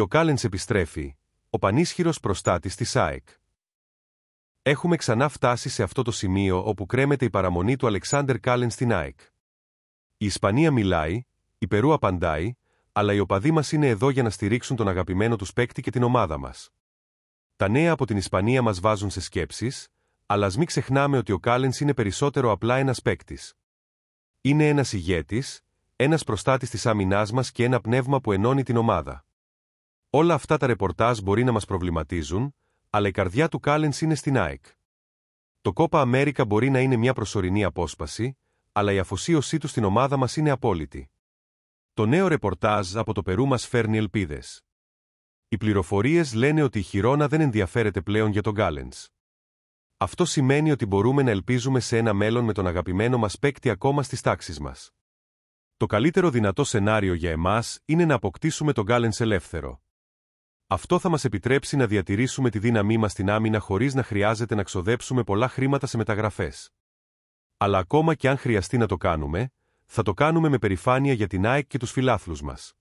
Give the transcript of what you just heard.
Ο Κάλενς επιστρέφει, ο πανίσχυρος προστάτης της ΑΕΚ. Έχουμε ξανά φτάσει σε αυτό το σημείο όπου κρέμεται η παραμονή του Αλεξάνδερ Κάλενς στην ΑΕΚ. Η Ισπανία μιλάει, η Περού απαντάει, αλλά οι οπαδοί μας είναι εδώ για να στηρίξουν τον αγαπημένο τους παίκτη και την ομάδα μας. Τα νέα από την Ισπανία μας βάζουν σε σκέψεις, αλλά ας μην ξεχνάμε ότι ο Κάλενς είναι περισσότερο απλά ένας παίκτης. Είναι ένας ηγέτης, ένας προστάτης της άμυνάς μας και ένα πνεύμα που ενώνει την ομάδα. Όλα αυτά τα ρεπορτάζ μπορεί να μας προβληματίζουν, αλλά η καρδιά του Κάλενς είναι στην ΑΕΚ. Το Κόπα Αμέρικα μπορεί να είναι μια προσωρινή απόσπαση, αλλά η αφοσίωσή του στην ομάδα μας είναι απόλυτη. Το νέο ρεπορτάζ από το Περού μας φέρνει ελπίδες. Οι πληροφορίες λένε ότι η Χιρόνα δεν ενδιαφέρεται πλέον για τον Κάλενς. Αυτό σημαίνει ότι μπορούμε να ελπίζουμε σε ένα μέλλον με τον αγαπημένο μας παίκτη ακόμα στις τάξεις μας. Το καλύτερο δυνατό σενάριο για εμάς είναι να αποκτήσουμε τον Κάλενς ελεύθερο. Αυτό θα μας επιτρέψει να διατηρήσουμε τη δύναμή μας στην άμυνα χωρίς να χρειάζεται να ξοδέψουμε πολλά χρήματα σε μεταγραφές. Αλλά ακόμα και αν χρειαστεί να το κάνουμε, θα το κάνουμε με περηφάνεια για την ΑΕΚ και τους φιλάθλους μας.